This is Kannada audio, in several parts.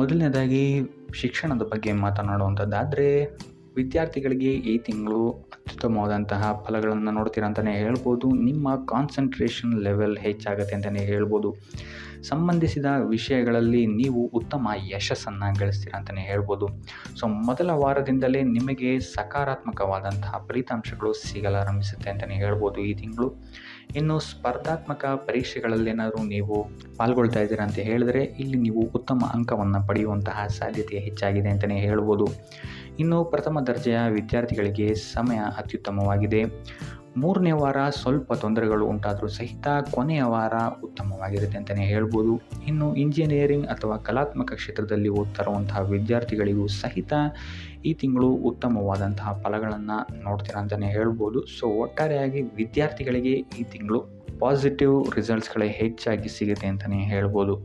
ಮೊದಲನೇದಾಗಿ ಶಿಕ್ಷಣದ ಬಗ್ಗೆ ಮಾತನಾಡುವಂಥದ್ದಾದರೆ, ವಿದ್ಯಾರ್ಥಿಗಳಿಗೆ ಈ ತಿಂಗಳು ಅತ್ಯುತ್ತಮವಾದಂತಹ ಫಲಗಳನ್ನು ನೋಡ್ತೀರಾ ಅಂತಲೇ ಹೇಳ್ಬೋದು. ನಿಮ್ಮ ಕಾನ್ಸಂಟ್ರೇಷನ್ ಲೆವೆಲ್ ಹೆಚ್ಚಾಗುತ್ತೆ ಅಂತಲೇ ಹೇಳ್ಬೋದು. ಸಂಬಂಧಿಸಿದ ವಿಷಯಗಳಲ್ಲಿ ನೀವು ಉತ್ತಮ ಯಶಸ್ಸನ್ನು ಗಳಿಸ್ತೀರಾ ಅಂತಲೇ ಹೇಳ್ಬೋದು. ಮೊದಲ ವಾರದಿಂದಲೇ ನಿಮಗೆ ಸಕಾರಾತ್ಮಕವಾದಂತಹ ಫಲಿತಾಂಶಗಳು ಸಿಗಲಾರಂಭಿಸುತ್ತೆ ಅಂತಲೇ ಹೇಳ್ಬೋದು ಈ ತಿಂಗಳು. ಇನ್ನು ಸ್ಪರ್ಧಾತ್ಮಕ ಪರೀಕ್ಷೆಗಳಲ್ಲೇನಾದರೂ ನೀವು ಪಾಲ್ಗೊಳ್ತಾ ಇದ್ದೀರಾ ಅಂತ ಹೇಳಿದ್ರೆ, ಇಲ್ಲಿ ನೀವು ಉತ್ತಮ ಅಂಕವನ್ನು ಪಡೆಯುವಂತಹ ಸಾಧ್ಯತೆ ಹೆಚ್ಚಾಗಿದೆ ಅಂತಲೇ ಹೇಳ್ಬೋದು. ಇನ್ನು ಪ್ರಥಮ ದರ್ಜೆಯ ವಿದ್ಯಾರ್ಥಿಗಳಿಗೆ ಸಮಯ ಅತ್ಯುತ್ತಮವಾಗಿದೆ. ಮೂರನೇ ವಾರ ಸ್ವಲ್ಪ ತೊಂದರೆಗಳು ಉಂಟಾದರೂ ಸಹಿತ ಕೊನೆಯ ವಾರ ಉತ್ತಮವಾಗಿರುತ್ತೆ ಅಂತಲೇ ಹೇಳ್ಬೋದು. ಇನ್ನು ಇಂಜಿನಿಯರಿಂಗ್ ಅಥವಾ ಕಲಾತ್ಮಕ ಕ್ಷೇತ್ರದಲ್ಲಿ ಓದ್ತಿರುವಂತಹ ವಿದ್ಯಾರ್ಥಿಗಳಿಗೂ ಸಹಿತ ಈ ತಿಂಗಳು ಉತ್ತಮವಾದಂತಹ ಫಲಗಳನ್ನು ನೋಡ್ತೀರಾ ಅಂತಲೇ ಹೇಳ್ಬೋದು. ಒಟ್ಟಾರೆಯಾಗಿ ವಿದ್ಯಾರ್ಥಿಗಳಿಗೆ ಈ ತಿಂಗಳು ಪಾಸಿಟಿವ್ ರಿಸಲ್ಟ್ಸ್ಗಳೇ ಹೆಚ್ಚಾಗಿ ಸಿಗುತ್ತೆ ಅಂತಲೇ ಹೇಳ್ಬೋದು.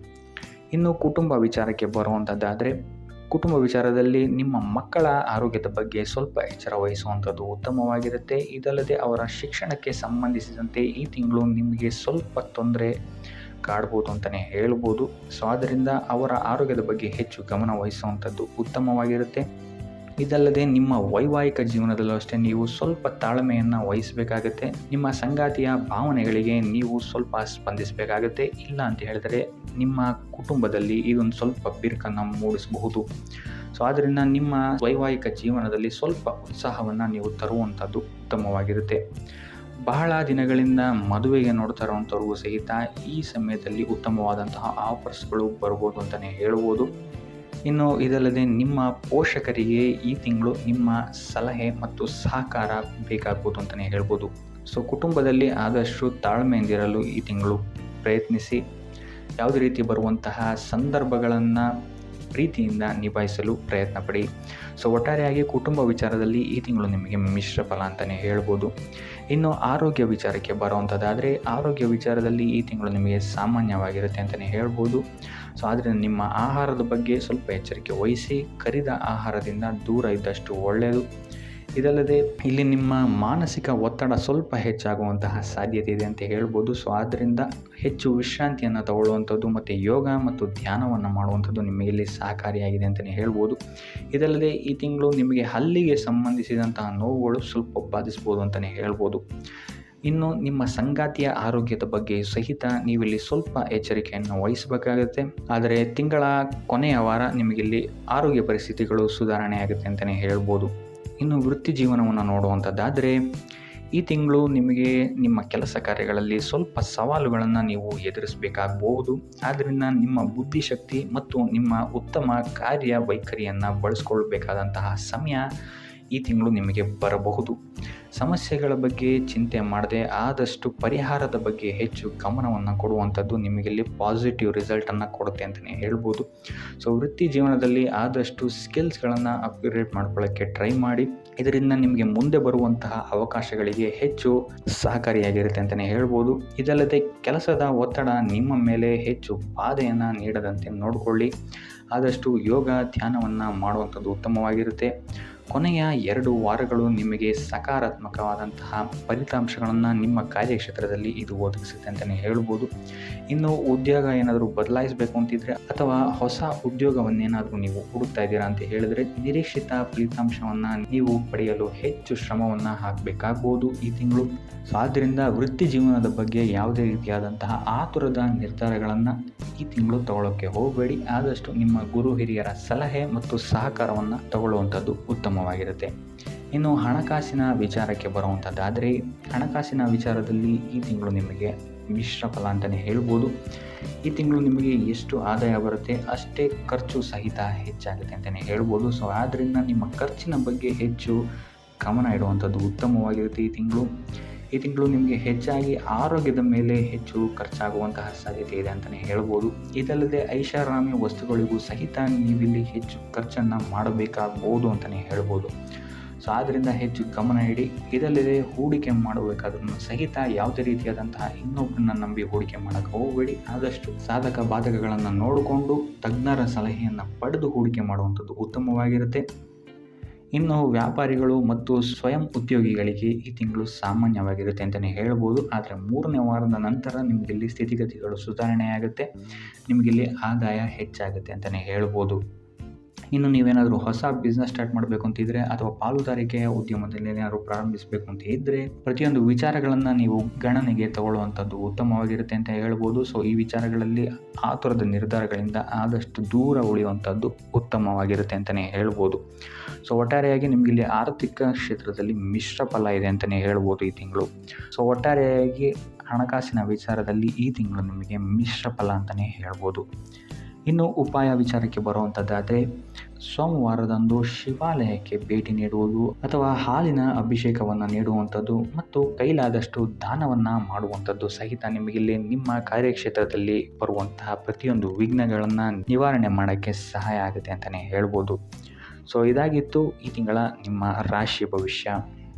ಇನ್ನು ಕುಟುಂಬ ವಿಚಾರಕ್ಕೆ ಬರುವಂಥದ್ದಾದರೆ, ಕುಟುಂಬ ವಿಚಾರದಲ್ಲಿ ನಿಮ್ಮ ಮಕ್ಕಳ ಆರೋಗ್ಯದ ಬಗ್ಗೆ ಸ್ವಲ್ಪ ಎಚ್ಚರ ವಹಿಸುವಂಥದ್ದು ಉತ್ತಮವಾಗಿರುತ್ತೆ. ಇದಲ್ಲದೆ ಅವರ ಶಿಕ್ಷಣಕ್ಕೆ ಸಂಬಂಧಿಸಿದಂತೆ ಈ ತಿಂಗಳು ನಿಮಗೆ ಸ್ವಲ್ಪ ತೊಂದರೆ ಕಾಡ್ಬೋದು ಅಂತಲೇ ಹೇಳ್ಬೋದು. ಆದ್ದರಿಂದ ಅವರ ಆರೋಗ್ಯದ ಬಗ್ಗೆ ಹೆಚ್ಚು ಗಮನ ವಹಿಸುವಂಥದ್ದು ಉತ್ತಮವಾಗಿರುತ್ತೆ. ಇದಲ್ಲದೆ ನಿಮ್ಮ ವೈವಾಹಿಕ ಜೀವನದಲ್ಲೂ ಅಷ್ಟೇ ನೀವು ಸ್ವಲ್ಪ ತಾಳ್ಮೆಯನ್ನು ವಹಿಸಬೇಕಾಗತ್ತೆ. ನಿಮ್ಮ ಸಂಗಾತಿಯ ಭಾವನೆಗಳಿಗೆ ನೀವು ಸ್ವಲ್ಪ ಸ್ಪಂದಿಸಬೇಕಾಗತ್ತೆ. ಇಲ್ಲ ಅಂತ ಹೇಳಿದರೆ ನಿಮ್ಮ ಕುಟುಂಬದಲ್ಲಿ ಇದೊಂದು ಸ್ವಲ್ಪ ಬಿರುಕನ್ನು ಮೂಡಿಸಬಹುದು. ಆದ್ದರಿಂದ ನಿಮ್ಮ ವೈವಾಹಿಕ ಜೀವನದಲ್ಲಿ ಸ್ವಲ್ಪ ಉತ್ಸಾಹವನ್ನು ನೀವು ತರುವಂಥದ್ದು ಉತ್ತಮವಾಗಿರುತ್ತೆ. ಬಹಳ ದಿನಗಳಿಂದ ಮದುವೆಗೆ ನೋಡ್ತಾ ಇರುವಂಥವ್ರಿಗೂ ಸಹಿತ ಈ ಸಮಯದಲ್ಲಿ ಉತ್ತಮವಾದಂತಹ ಆಫರ್ಸ್ಗಳು ಬರ್ಬೋದು ಅಂತಲೇ ಹೇಳ್ಬೋದು. ಇನ್ನು ಇದಲ್ಲದೆ ನಿಮ್ಮ ಪೋಷಕರಿಗೆ ಈ ತಿಂಗಳು ನಿಮ್ಮ ಸಲಹೆ ಮತ್ತು ಸಹಕಾರ ಬೇಕಾಗ್ಬೋದು ಅಂತಲೇ ಹೇಳ್ಬೋದು. ಕುಟುಂಬದಲ್ಲಿ ಆದಷ್ಟು ತಾಳ್ಮೆಯಿಂದಿರಲು ಈ ತಿಂಗಳು ಪ್ರಯತ್ನಿಸಿ. ಯಾವುದೇ ರೀತಿ ಬರುವಂತಹ ಸಂದರ್ಭಗಳನ್ನು ಪ್ರೀತಿಯಿಂದ ನಿಭಾಯಿಸಲು ಪ್ರಯತ್ನ ಪಡಿ. ಒಟ್ಟಾರೆಯಾಗಿ ಕುಟುಂಬ ವಿಚಾರದಲ್ಲಿ ಈ ತಿಂಗಳು ನಿಮಗೆ ಮಿಶ್ರ ಫಲ ಅಂತಲೇ ಹೇಳ್ಬೋದು. ಇನ್ನು ಆರೋಗ್ಯ ವಿಚಾರಕ್ಕೆ ಬರುವಂಥದ್ದಾದರೆ, ಆರೋಗ್ಯ ವಿಚಾರದಲ್ಲಿ ಈ ತಿಂಗಳು ನಿಮಗೆ ಸಾಮಾನ್ಯವಾಗಿರುತ್ತೆ ಅಂತಲೇ ಹೇಳ್ಬೋದು. ಆದ್ದರಿಂದ ನಿಮ್ಮ ಆಹಾರದ ಬಗ್ಗೆ ಸ್ವಲ್ಪ ಎಚ್ಚರಿಕೆ ವಹಿಸಿ. ಕರಿದ ಆಹಾರದಿಂದ ದೂರ ಇದ್ದಷ್ಟು ಒಳ್ಳೆಯದು. ಇದಲ್ಲದೆ ಇಲ್ಲಿ ನಿಮ್ಮ ಮಾನಸಿಕ ಒತ್ತಡ ಸ್ವಲ್ಪ ಹೆಚ್ಚಾಗುವಂತಹ ಸಾಧ್ಯತೆ ಇದೆ ಅಂತ ಹೇಳ್ಬೋದು. ಆದ್ದರಿಂದ ಹೆಚ್ಚು ವಿಶ್ರಾಂತಿಯನ್ನು ತಗೊಳ್ಳುವಂಥದ್ದು ಮತ್ತು ಯೋಗ ಮತ್ತು ಧ್ಯಾನವನ್ನು ಮಾಡುವಂಥದ್ದು ನಿಮಗೆ ಇಲ್ಲಿ ಸಹಕಾರಿಯಾಗಿದೆ ಅಂತಲೇ ಹೇಳ್ಬೋದು. ಇದಲ್ಲದೆ ಈ ತಿಂಗಳು ನಿಮಗೆ ಹಲ್ಲಿಗೆ ಸಂಬಂಧಿಸಿದಂತಹ ನೋವುಗಳು ಸ್ವಲ್ಪ ಬಾಧಿಸ್ಬೋದು ಅಂತಲೇ ಹೇಳ್ಬೋದು. ಇನ್ನು ನಿಮ್ಮ ಸಂಗಾತಿಯ ಆರೋಗ್ಯದ ಬಗ್ಗೆ ಸಹಿತ ನೀವಿಲ್ಲಿ ಸ್ವಲ್ಪ ಎಚ್ಚರಿಕೆಯನ್ನು ವಹಿಸಬೇಕಾಗುತ್ತೆ. ಆದರೆ ತಿಂಗಳ ಕೊನೆಯ ವಾರ ನಿಮಗಿಲ್ಲಿ ಆರೋಗ್ಯ ಪರಿಸ್ಥಿತಿಗಳು ಸುಧಾರಣೆ ಆಗುತ್ತೆ ಅಂತಲೇ ಹೇಳ್ಬೋದು. ಇನ್ನು ವೃತ್ತಿ ಜೀವನವನ್ನು ನೋಡುವಂಥದ್ದಾದರೆ, ಈ ತಿಂಗಳು ನಿಮಗೆ ನಿಮ್ಮ ಕೆಲಸ ಕಾರ್ಯಗಳಲ್ಲಿ ಸ್ವಲ್ಪ ಸವಾಲುಗಳನ್ನು ನೀವು ಎದುರಿಸಬೇಕಾಗಬಹುದು. ಆದ್ದರಿಂದ ನಿಮ್ಮ ಬುದ್ಧಿಶಕ್ತಿ ಮತ್ತು ನಿಮ್ಮ ಉತ್ತಮ ಕಾರ್ಯವೈಖರಿಯನ್ನು ಬಳಸ್ಕೊಳ್ಬೇಕಾದಂತಹ ಸಮಯ ಈ ತಿಂಗಳು ನಿಮಗೆ ಬರಬಹುದು. ಸಮಸ್ಯೆಗಳ ಬಗ್ಗೆ ಚಿಂತೆ ಮಾಡದೆ ಆದಷ್ಟು ಪರಿಹಾರದ ಬಗ್ಗೆ ಹೆಚ್ಚು ಗಮನವನ್ನು ಕೊಡುವಂಥದ್ದು ನಿಮಗಿಲ್ಲಿ ಪಾಸಿಟಿವ್ ರಿಸಲ್ಟನ್ನು ಕೊಡುತ್ತೆ ಅಂತಲೇ ಹೇಳ್ಬೋದು. ವೃತ್ತಿ ಜೀವನದಲ್ಲಿ ಆದಷ್ಟು ಸ್ಕಿಲ್ಸ್ಗಳನ್ನು ಅಪ್ಗ್ರೇಡ್ ಮಾಡ್ಕೊಳ್ಳೋಕ್ಕೆ ಟ್ರೈ ಮಾಡಿ. ಇದರಿಂದ ನಿಮಗೆ ಮುಂದೆ ಬರುವಂತಹ ಅವಕಾಶಗಳಿಗೆ ಹೆಚ್ಚು ಸಹಕಾರಿಯಾಗಿರುತ್ತೆ ಅಂತಲೇ ಹೇಳ್ಬೋದು. ಇದಲ್ಲದೆ ಕೆಲಸದ ಒತ್ತಡ ನಿಮ್ಮ ಮೇಲೆ ಹೆಚ್ಚು ಬಾಧೆಯನ್ನು ನೀಡದಂತೆ ನೋಡಿಕೊಳ್ಳಿ. ಆದಷ್ಟು ಯೋಗ ಧ್ಯಾನವನ್ನು ಮಾಡುವಂಥದ್ದು ಉತ್ತಮವಾಗಿರುತ್ತೆ. ಕೊನೆಯ 2 ವಾರಗಳು ನಿಮಗೆ ಸಕಾರಾತ್ಮಕವಾದಂತಹ ಫಲಿತಾಂಶಗಳನ್ನು ನಿಮ್ಮ ಕಾರ್ಯಕ್ಷೇತ್ರದಲ್ಲಿ ಇದು ಒದಗಿಸುತ್ತೆ ಅಂತಲೇ ಹೇಳ್ಬೋದು. ಇನ್ನು ಉದ್ಯೋಗ ಏನಾದರೂ ಬದಲಾಯಿಸಬೇಕು ಅಂತಿದ್ರೆ ಅಥವಾ ಹೊಸ ಉದ್ಯೋಗವನ್ನೇನಾದರೂ ನೀವು ಹುಡುಕ್ತಾ ಇದ್ದೀರಾ ಅಂತ ಹೇಳಿದ್ರೆ, ನಿರೀಕ್ಷಿತ ಫಲಿತಾಂಶವನ್ನು ನೀವು ಪಡೆಯಲು ಹೆಚ್ಚು ಶ್ರಮವನ್ನು ಹಾಕಬೇಕಾಗ್ಬೋದು ಈ ತಿಂಗಳು. ಆದ್ದರಿಂದ ವೃತ್ತಿ ಜೀವನದ ಬಗ್ಗೆ ಯಾವುದೇ ರೀತಿಯಾದಂತಹ ಆತುರದ ನಿರ್ಧಾರಗಳನ್ನು ಈ ತಿಂಗಳು ತಗೊಳ್ಳೋಕ್ಕೆ ಹೋಗಬೇಡಿ. ಆದಷ್ಟು ನಿಮ್ಮ ಗುರು ಹಿರಿಯರ ಸಲಹೆ ಮತ್ತು ಸಹಕಾರವನ್ನು ತಗೊಳ್ಳುವಂಥದ್ದು ಉತ್ತಮವಾಗಿರುತ್ತೆ. ಇನ್ನು ಹಣಕಾಸಿನ ವಿಚಾರಕ್ಕೆ ಬರುವಂಥದ್ದಾದರೆ, ಹಣಕಾಸಿನ ವಿಚಾರದಲ್ಲಿ ಈ ತಿಂಗಳು ನಿಮಗೆ ಮಿಶ್ರ ಫಲ ಅಂತಲೇ ಹೇಳ್ಬೋದು. ಈ ತಿಂಗಳು ನಿಮಗೆ ಎಷ್ಟು ಆದಾಯ ಬರುತ್ತೆ ಅಷ್ಟೇ ಖರ್ಚು ಸಹಿತ ಹೆಚ್ಚಾಗುತ್ತೆ ಅಂತಲೇ ಹೇಳ್ಬೋದು. ಆದ್ದರಿಂದ ನಿಮ್ಮ ಖರ್ಚಿನ ಬಗ್ಗೆ ಹೆಚ್ಚು ಗಮನ ಇಡುವಂಥದ್ದು ಉತ್ತಮವಾಗಿರುತ್ತೆ ಈ ತಿಂಗಳು ನಿಮಗೆ ಹೆಚ್ಚಾಗಿ ಆರೋಗ್ಯದ ಮೇಲೆ ಹೆಚ್ಚು ಖರ್ಚಾಗುವಂತಹ ಸಾಧ್ಯತೆ ಇದೆ ಅಂತಲೇ ಹೇಳ್ಬೋದು. ಇದಲ್ಲದೆ ಐಷಾರಾಮಿ ವಸ್ತುಗಳಿಗೂ ಸಹಿತ ನೀವಿಲ್ಲಿ ಹೆಚ್ಚು ಖರ್ಚನ್ನು ಮಾಡಬೇಕಾಗ್ಬೋದು ಅಂತಲೇ ಹೇಳ್ಬೋದು. ಆದ್ದರಿಂದ ಹೆಚ್ಚು ಗಮನ ಇಡಿ. ಇದಲ್ಲದೆ ಹೂಡಿಕೆ ಮಾಡಬೇಕಾದ್ರೂ ಸಹಿತ ಯಾವುದೇ ರೀತಿಯಾದಂತಹ ಇನ್ನೊಬ್ಬರನ್ನ ನಂಬಿ ಹೂಡಿಕೆ ಮಾಡೋಕ್ಕೆ ಹೋಗಬೇಡಿ. ಆದಷ್ಟು ಸಾಧಕ ಬಾಧಕಗಳನ್ನು ನೋಡಿಕೊಂಡು ತಜ್ಞರ ಸಲಹೆಯನ್ನು ಪಡೆದು ಹೂಡಿಕೆ ಮಾಡುವಂಥದ್ದು ಉತ್ತಮವಾಗಿರುತ್ತೆ. ಇನ್ನು ವ್ಯಾಪಾರಿಗಳು ಮತ್ತು ಸ್ವಯಂ ಉದ್ಯೋಗಿಗಳಿಗೆ ಈ ತಿಂಗಳು ಸಾಮಾನ್ಯವಾಗಿರುತ್ತೆ ಅಂತಲೇ ಹೇಳ್ಬೋದು. ಆದರೆ 3ನೇ ವಾರದ ನಂತರ ನಿಮಗಿಲ್ಲಿ ಸ್ಥಿತಿಗತಿಗಳು ಸುಧಾರಣೆಯಾಗುತ್ತೆ, ನಿಮಗಿಲ್ಲಿ ಆದಾಯ ಹೆಚ್ಚಾಗುತ್ತೆ ಅಂತಲೇ ಹೇಳ್ಬೋದು. ಇನ್ನು ನೀವೇನಾದರೂ ಹೊಸ ಬಿಸ್ನೆಸ್ ಸ್ಟಾರ್ಟ್ ಮಾಡಬೇಕು ಅಂತಿದ್ರೆ ಅಥವಾ ಪಾಲುದಾರಿಕೆಯ ಉದ್ಯಮದಲ್ಲಿ ಏನಾದರೂ ಪ್ರಾರಂಭಿಸಬೇಕು ಅಂತ ಇದ್ದರೆ ಪ್ರತಿಯೊಂದು ವಿಚಾರಗಳನ್ನು ನೀವು ಗಣನೆಗೆ ತಗೊಳ್ಳುವಂಥದ್ದು ಉತ್ತಮವಾಗಿರುತ್ತೆ ಅಂತ ಹೇಳ್ಬೋದು. ಸೊ ಈ ವಿಚಾರಗಳಲ್ಲಿ ಆತುರದ ನಿರ್ಧಾರಗಳಿಂದ ಆದಷ್ಟು ದೂರ ಉಳಿಯುವಂಥದ್ದು ಉತ್ತಮವಾಗಿರುತ್ತೆ ಅಂತಲೇ ಹೇಳ್ಬೋದು. ಸೊ ಒಟ್ಟಾರೆಯಾಗಿ ನಿಮಗಿಲ್ಲಿ ಆರ್ಥಿಕ ಕ್ಷೇತ್ರದಲ್ಲಿ ಮಿಶ್ರ ಫಲ ಇದೆ ಅಂತಲೇ ಹೇಳ್ಬೋದು ಈ ತಿಂಗಳು. ಸೊ ಒಟ್ಟಾರೆಯಾಗಿ ಹಣಕಾಸಿನ ವಿಚಾರದಲ್ಲಿ ಈ ತಿಂಗಳು ನಿಮಗೆ ಮಿಶ್ರ ಫಲ ಅಂತಲೇ ಹೇಳ್ಬೋದು. ಇನ್ನು ಉಪಾಯ ವಿಚಾರಕ್ಕೆ ಬರುವಂಥದ್ದಾದರೆ ಸೋಮವಾರದಂದು ಶಿವಾಲಯಕ್ಕೆ ಭೇಟಿ ನೀಡುವುದು ಅಥವಾ ಹಾಲಿನ ಅಭಿಷೇಕವನ್ನು ನೀಡುವಂಥದ್ದು ಮತ್ತು ಕೈಲಾದಷ್ಟು ದಾನವನ್ನು ಮಾಡುವಂಥದ್ದು ಸಹಿತ ನಿಮಗಿಲ್ಲಿ ನಿಮ್ಮ ಕಾರ್ಯಕ್ಷೇತ್ರದಲ್ಲಿ ಬರುವಂತಹ ಪ್ರತಿಯೊಂದು ವಿಘ್ನಗಳನ್ನು ನಿವಾರಣೆ ಮಾಡೋಕ್ಕೆ ಸಹಾಯ ಆಗುತ್ತೆ ಅಂತಲೇ ಹೇಳ್ಬೋದು. ಸೊ ಇದಾಗಿತ್ತು ಈ ತಿಂಗಳ ನಿಮ್ಮ ರಾಶಿ ಭವಿಷ್ಯ.